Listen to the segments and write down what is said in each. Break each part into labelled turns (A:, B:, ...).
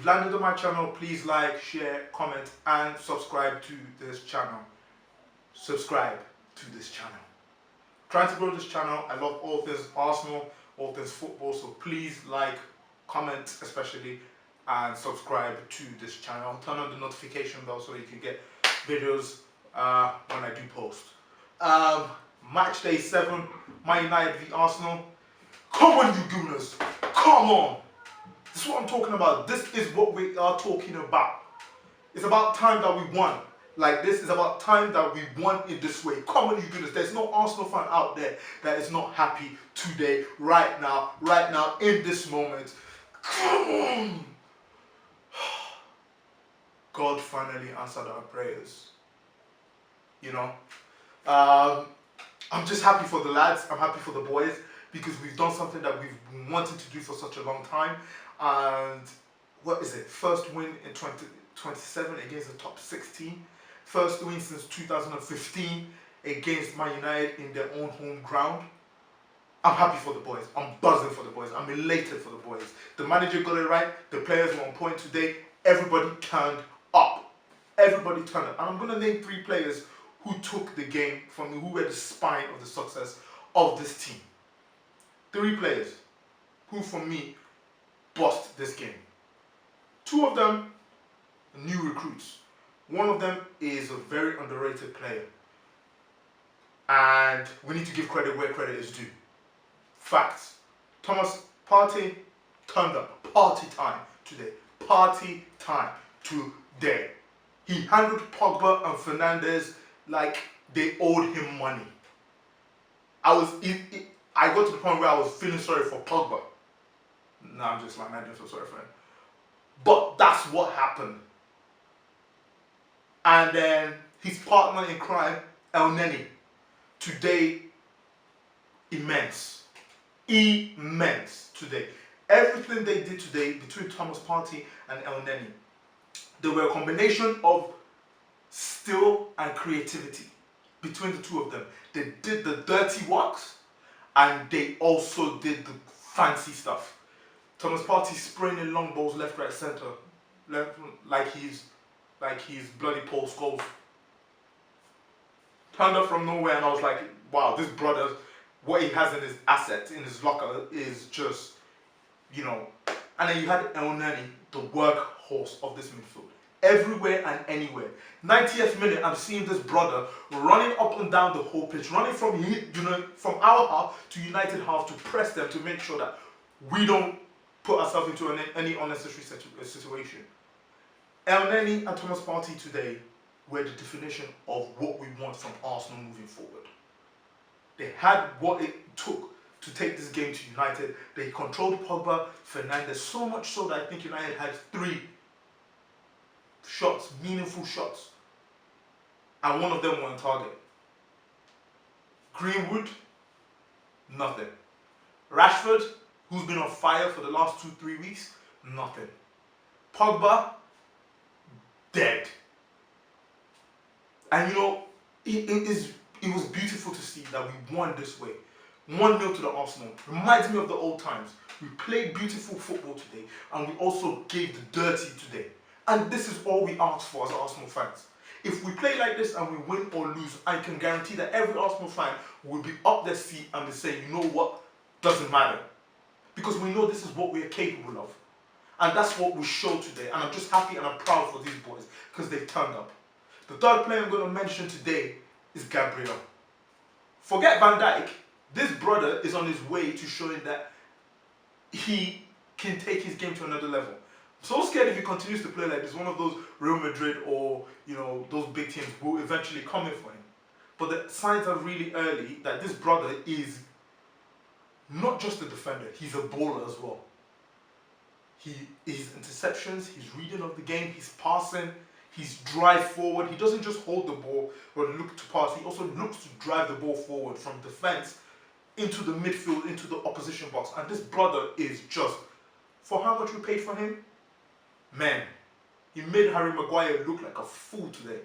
A: landed on my channel, please like, share, comment, and subscribe to this channel. Subscribe to this channel. Trying to grow this channel. I love all things Arsenal, all things football. So please like, comment especially, and subscribe to this channel. Turn on the notification bell so that you can get videos when I do post. Matchday 7, Man United v Arsenal. Come on, you gooners. Come on. This is what I'm talking about. This is what we are talking about. It's about time that we won. Like this is about time that we won in this way. Come on, you goodness. There's no Arsenal fan out there that is not happy today, right now, in this moment. Come on. God finally answered our prayers. You know? I'm just happy for the lads. I'm happy for the boys because we've done something that we've been wanting to do for such a long time. And what is it? First win in 2027 against the top 16. First win since 2015 against Man United in their own home ground. I'm happy for the boys. I'm buzzing for the boys. I'm elated for the boys. The manager got it right. The players were on point today. Everybody turned up. Everybody turned up. And I'm going to name 3 players who took the game from me, who were the spine of the success of this team. 3 players who, for me, bossed this game. 2 of them, new recruits. One of them is a very underrated player. And we need to give credit where credit is due. Facts. Thomas Partey turned up. Party time today. Party time today. He handled Pogba and Fernandes like they owed him money. I got to the point where I was feeling sorry for Pogba. No, I'm just like, man, I'm so sorry for him. But that's what happened. And then his partner in crime, El Neni, today, immense today. Everything they did today between Thomas Partey and El Neni, they were a combination of skill and creativity between the 2 of them. They did the dirty works and they also did the fancy stuff. Thomas Partey spraying in long balls left, right, center, like he's bloody Paul Scholes. Turned up from nowhere and I was like, wow, this brother, what he has in his assets, in his locker is just, you know. And then you had El Neni, the workhorse of this midfield. Everywhere and anywhere. 90th minute, I'm seeing this brother running up and down the whole pitch, running from our half to United half to press them to make sure that we don't put ourselves into any unnecessary situation. El Neni and Thomas Partey today were the definition of what we want from Arsenal moving forward. They had what it took to take this game to United. They controlled Pogba, Fernandes, so much so that I think United had 3 shots, meaningful shots. And one of them were on target. Greenwood, nothing. Rashford, who's been on fire for the last 2-3 weeks, nothing. Pogba, dead. And you know, it was beautiful to see that we won this way. 1-0 to the Arsenal. Reminds me of the old times. We played beautiful football today and we also gave the dirty today. And this is all we ask for as Arsenal fans. If we play like this and we win or lose, I can guarantee that every Arsenal fan will be up their seat and be saying, you know what, doesn't matter. Because we know this is what we are capable of. And that's what we showed today. And I'm just happy and I'm proud for these boys because they've turned up. The 3rd player I'm going to mention today is Gabriel. Forget Van Dijk. This brother is on his way to showing that he can take his game to another level. I'm so scared if he continues to play like this, one of those Real Madrid or, you know, those big teams will eventually come in for him. But the signs are really early that this brother is not just a defender, he's a baller as well. His interceptions, his reading of the game, his passing, his drive forward. He doesn't just hold the ball or look to pass, he also looks to drive the ball forward from defense into the midfield, into the opposition box. And this brother is just, for how much we paid for him, man, he made Harry Maguire look like a fool today.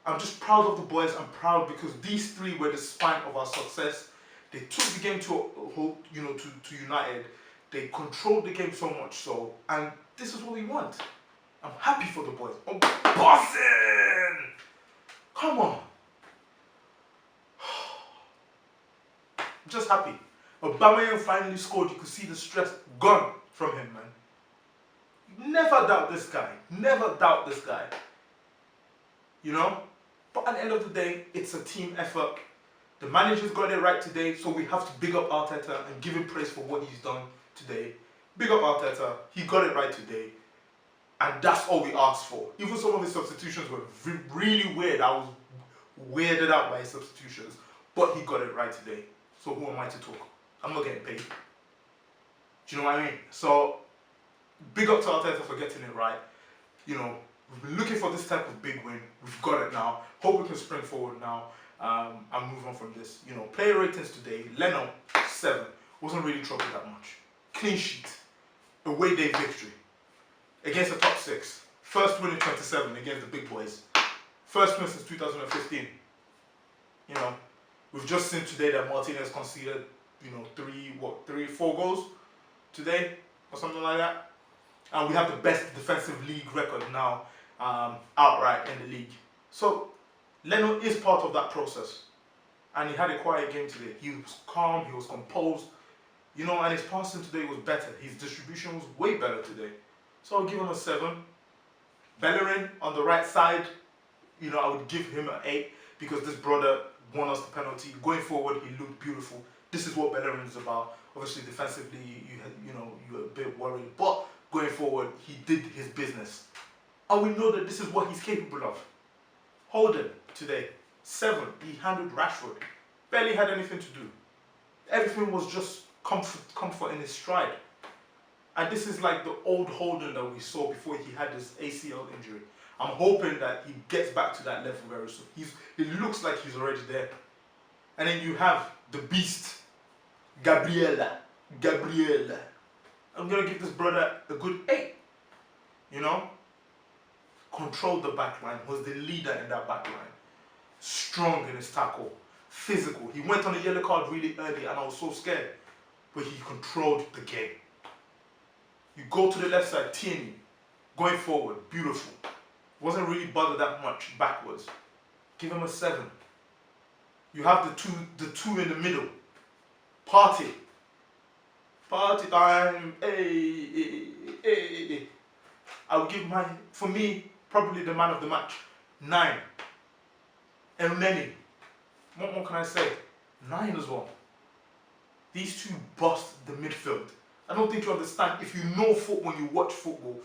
A: I'm just proud of the boys. I'm proud because these 3 were the spine of our success. They took the game to United. They controlled the game so much so, and this is what we want. I'm happy for the boys. I'm buzzing! Come on. I'm just happy. Aubameyang finally scored. You could see the stress gone from him, man. Never doubt this guy. Never doubt this guy. You know? But at the end of the day, it's a team effort. The manager's got it right today, so we have to big up Arteta and give him praise for what he's done today. Big up Arteta. He got it right today. And that's all we asked for. Even some of his substitutions were really weird. I was weirded out by his substitutions. But he got it right today. So who am I to talk? I'm not getting paid. Do you know what I mean? So, big up to Arteta for getting it right. You know, we've been looking for this type of big win. We've got it now. Hope we can spring forward now and move on from this. You know, player ratings today. Leno, 7. Wasn't really troubled that much. Clean sheet. Away day victory. Against the top 6. First win in 27 against the big boys. First win since 2015. You know, we've just seen today that Martinez conceded, 4 goals today or something like that. And we have the best defensive league record now outright in the league. So Leno is part of that process. And he had a quiet game today. He was calm, he was composed, and his passing today was better. His distribution was way better today. So I'll give him a 7. Bellerin on the right side, I would give him an 8 because this brother won us the penalty. Going forward, he looked beautiful. This is what Bellerin is about. Obviously, defensively, you were a bit worried, but going forward, he did his business, and we know that this is what he's capable of. Holden today, 7. He handled Rashford. Barely had anything to do. Everything was just comfort in his stride. And this is like the old Holden that we saw before he had this ACL injury. I'm hoping that he gets back to that level very soon. It looks like he's already there. And then you have the beast, Gabriela. I'm going to give this brother a good 8. Controlled the backline, was the leader in that backline. Strong in his tackle, physical. He went on a yellow card really early and I was so scared. But he controlled the game. You go to the left side, Tierney, going forward, beautiful. Wasn't really bothered that much backwards. Give him a 7. You have the two in the middle. Partey time. Hey. I would give for me, probably the man of the match, 9. And Nenny. What more can I say? 9 as well. These two bust the midfield. I don't think you understand. If you know football, when you watch football,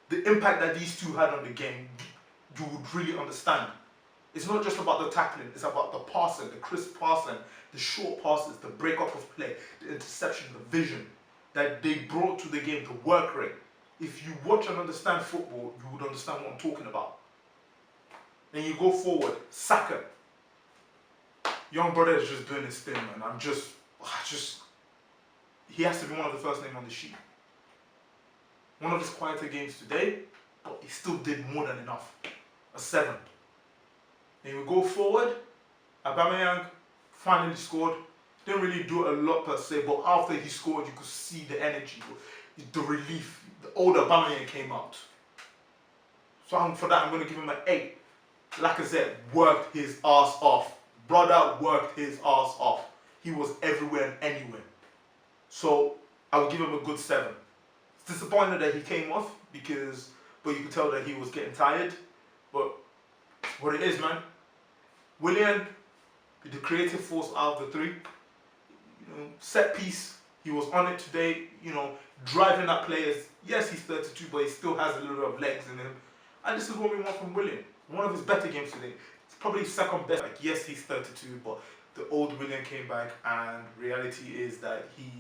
A: the impact that these two had on the game, you would really understand. It's not just about the tackling, it's about the passing, the crisp passing, the short passes, the break-up of play, the interception, the vision that they brought to the game, the work rate. If you watch and understand football, you would understand what I'm talking about. Then you go forward, Saka. Young brother is just doing his thing, man. He has to be one of the first names on the sheet. One of his quieter games today, but he still did more than enough. A 7. Then we go forward. Aubameyang finally scored. Didn't really do a lot per se, but after he scored, you could see the energy, the relief. The old Aubameyang came out. So for that, I'm going to give him an 8. Like I said, worked his ass off. Brother worked his ass off. He was everywhere and anywhere. So I would give him a good 7. It's disappointed that he came off but you could tell that he was getting tired. But what it is, man. Willian, the creative force out of the 3. Set piece, he was on it today. Driving at players. Yes, he's 32, but he still has a little bit of legs in him. And this is what we want from Willian. One of his better games today. It's probably second best. Yes, he's 32, but the old Willian came back, and reality is that he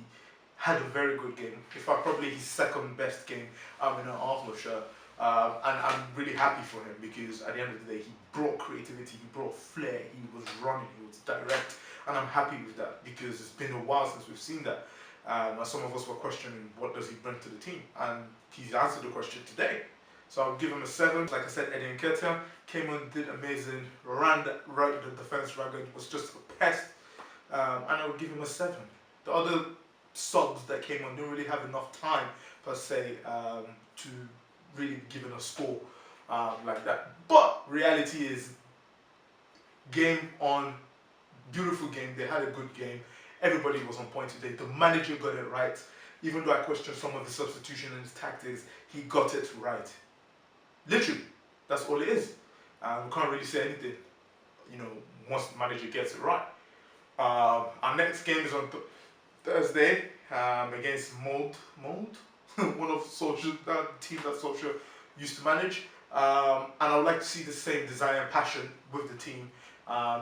A: had a very good game. In fact, probably his second best game in an Arsenal shirt. And I'm really happy for him because at the end of the day, he brought creativity, he brought flair, he was running, he was direct. And I'm happy with that because it's been a while since we've seen that. Some of us were questioning what does he bring to the team, and he's answered the question today. So I'll give him a 7. Like I said, Eddie Nketiah came on, did amazing, ran the defense ragged, was just a pest, and I would give him a 7. The other subs that came on didn't really have enough time per se to really give it a score like that. But reality is, game on, beautiful game. They had a good game. Everybody was on point today. The manager got it right. Even though I questioned some of the substitution and his tactics, he got it right. Literally, that's all it is. We can't really say anything, once the manager gets it right. Our next game is on Thursday against Mold, one of that team that Solskjaer used to manage. And I would like to see the same desire and passion with the team.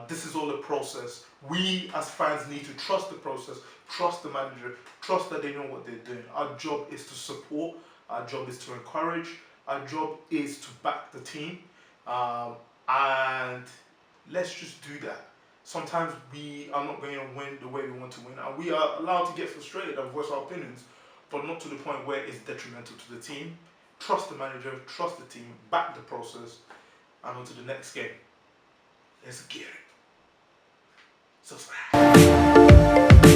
A: This is all a process. We as fans need to trust the process, trust the manager, trust that they know what they're doing. Our job is to support, our job is to encourage, our job is to back the team. And let's just do that. Sometimes we are not going to win the way we want to win, and we are allowed to get frustrated and voice our opinions, but not to the point where it's detrimental to the team. Trust the manager, trust the team, back the process, and on to the next game. Let's get it. Subscribe.